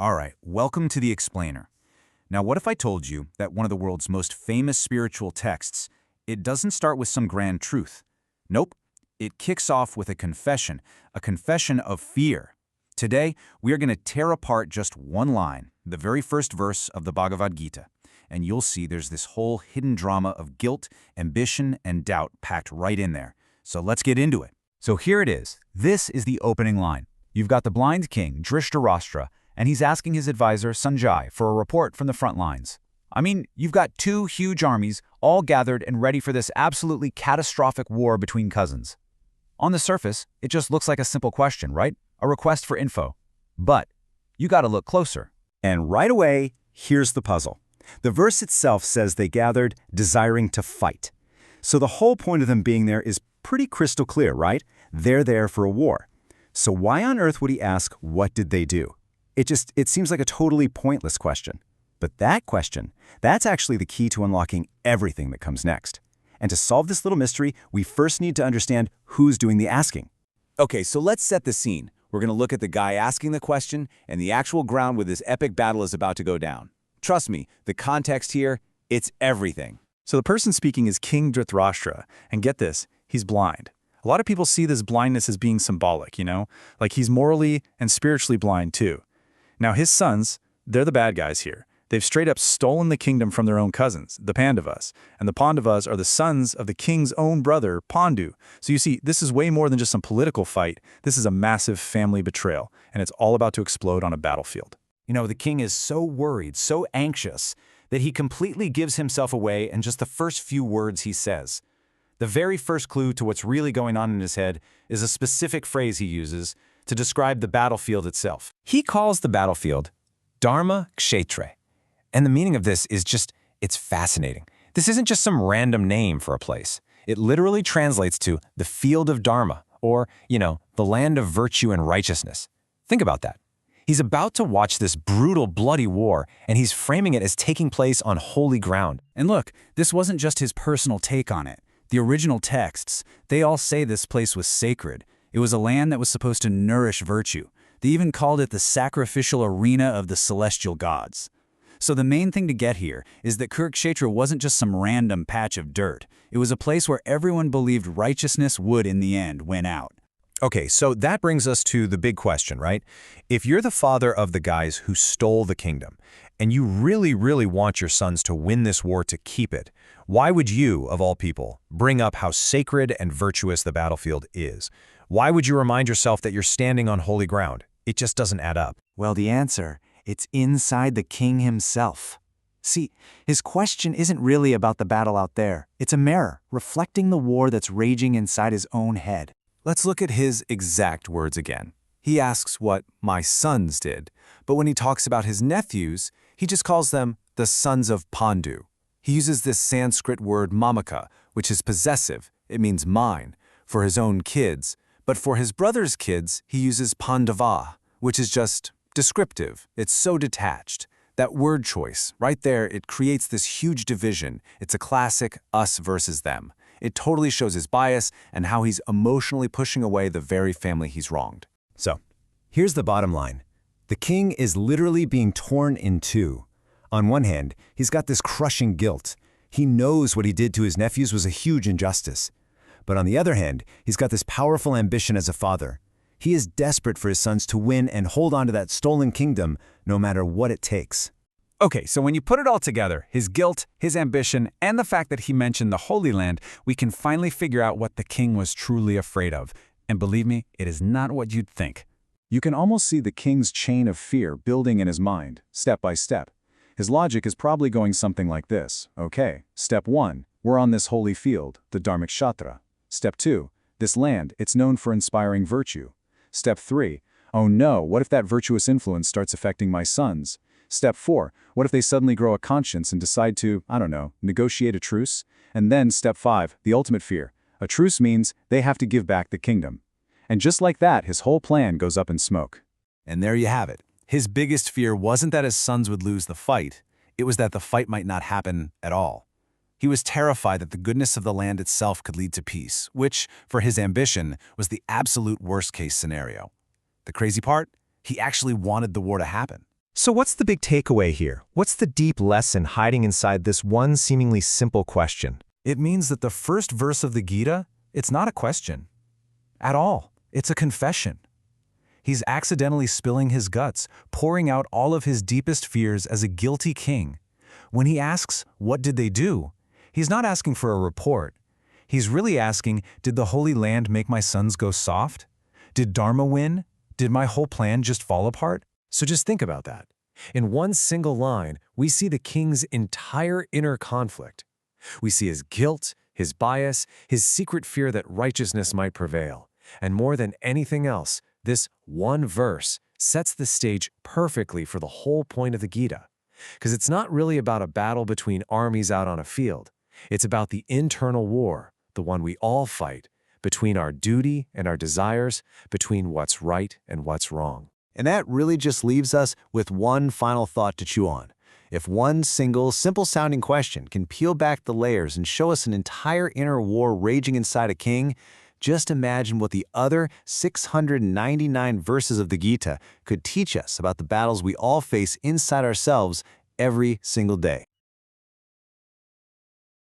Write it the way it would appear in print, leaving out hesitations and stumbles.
All right, welcome to the Explainer. Now, what if I told you that one of the world's most famous spiritual texts, it doesn't start with some grand truth. Nope, it kicks off with a confession of fear. Today, we are going to tear apart just one line, the very first verse of the Bhagavad Gita, and you'll see there's this whole hidden drama of guilt, ambition, and doubt packed right in there. So let's get into it. So here it is. This is the opening line. You've got the blind king, Drishtarashtra, and he's asking his advisor, Sanjay, for a report from the front lines. I mean, you've got two huge armies, all gathered and ready for this absolutely catastrophic war between cousins. On the surface, it just looks like a simple question, right? A request for info. But you gotta look closer. And right away, here's the puzzle. The verse itself says they gathered, desiring to fight. So the whole point of them being there is pretty crystal clear, right? They're there for a war. So why on earth would he ask, what did they do? It seems like a totally pointless question. But that question, that's actually the key to unlocking everything that comes next. And to solve this little mystery, we first need to understand who's doing the asking. Okay, so let's set the scene. We're going to look at the guy asking the question and the actual ground where this epic battle is about to go down. Trust me, the context here, it's everything. So the person speaking is King Dhritarashtra, and get this, he's blind. A lot of people see this blindness as being symbolic, like he's morally and spiritually blind too. Now his sons, they're the bad guys here. They've straight up stolen the kingdom from their own cousins, the Pandavas. And the Pandavas are the sons of the king's own brother, Pandu. So you see, this is way more than just some political fight. This is a massive family betrayal, and it's all about to explode on a battlefield. The king is so worried, so anxious, that he completely gives himself away in just the first few words he says. The very first clue to what's really going on in his head is a specific phrase he uses to describe the battlefield itself. He calls the battlefield Dharma Kshetra. And the meaning of this is it's fascinating. This isn't just some random name for a place. It literally translates to the field of Dharma, or, the land of virtue and righteousness. Think about that. He's about to watch this brutal, bloody war, and he's framing it as taking place on holy ground. And look, this wasn't just his personal take on it. The original texts, they all say this place was sacred. It was a land that was supposed to nourish virtue. They even called it the sacrificial arena of the celestial gods. So the main thing to get here is that Kurukshetra wasn't just some random patch of dirt. It was a place where everyone believed righteousness would, in the end, win out. Okay, so that brings us to the big question, right? If you're the father of the guys who stole the kingdom, and you really, really want your sons to win this war to keep it, why would you, of all people, bring up how sacred and virtuous the battlefield is? Why would you remind yourself that you're standing on holy ground? It just doesn't add up. Well, the answer, it's inside the king himself. See, his question isn't really about the battle out there. It's a mirror, reflecting the war that's raging inside his own head. Let's look at his exact words again. He asks what my sons did, but when he talks about his nephews, he just calls them the sons of Pandu. He uses this Sanskrit word mamaka, which is possessive, it means mine, for his own kids, but for his brother's kids, he uses Pandava, which is just descriptive. It's so detached. That word choice, right there, it creates this huge division. It's a classic us versus them. It totally shows his bias and how he's emotionally pushing away the very family he's wronged. So, here's the bottom line. The king is literally being torn in two. On one hand, he's got this crushing guilt. He knows what he did to his nephews was a huge injustice. But on the other hand, he's got this powerful ambition as a father. He is desperate for his sons to win and hold on to that stolen kingdom, no matter what it takes. Okay, so when you put it all together, his guilt, his ambition, and the fact that he mentioned the Holy Land, we can finally figure out what the king was truly afraid of. And believe me, it is not what you'd think. You can almost see the king's chain of fear building in his mind, step by step. His logic is probably going something like this. Okay, step 1, we're on this holy field, the Dharmakshatra. Step 2, this land, it's known for inspiring virtue. Step 3, oh no, what if that virtuous influence starts affecting my sons? Step 4, what if they suddenly grow a conscience and decide to, negotiate a truce? And then step 5, the ultimate fear. A truce means they have to give back the kingdom. And just like that, his whole plan goes up in smoke. And there you have it. His biggest fear wasn't that his sons would lose the fight. It was that the fight might not happen at all. He was terrified that the goodness of the land itself could lead to peace, which, for his ambition, was the absolute worst-case scenario. The crazy part? He actually wanted the war to happen. So what's the big takeaway here? What's the deep lesson hiding inside this one seemingly simple question? It means that the first verse of the Gita, it's not a question at all. It's a confession. He's accidentally spilling his guts, pouring out all of his deepest fears as a guilty king. When he asks, what did they do? He's not asking for a report. He's really asking, did the Holy Land make my sons go soft? Did Dharma win? Did my whole plan just fall apart? So just think about that. In one single line, we see the king's entire inner conflict. We see his guilt, his bias, his secret fear that righteousness might prevail. And more than anything else, this one verse sets the stage perfectly for the whole point of the Gita. Because it's not really about a battle between armies out on a field. It's about the internal war, the one we all fight, between our duty and our desires, between what's right and what's wrong. And that really just leaves us with one final thought to chew on. If one single, simple-sounding question can peel back the layers and show us an entire inner war raging inside a king, just imagine what the other 699 verses of the Gita could teach us about the battles we all face inside ourselves every single day.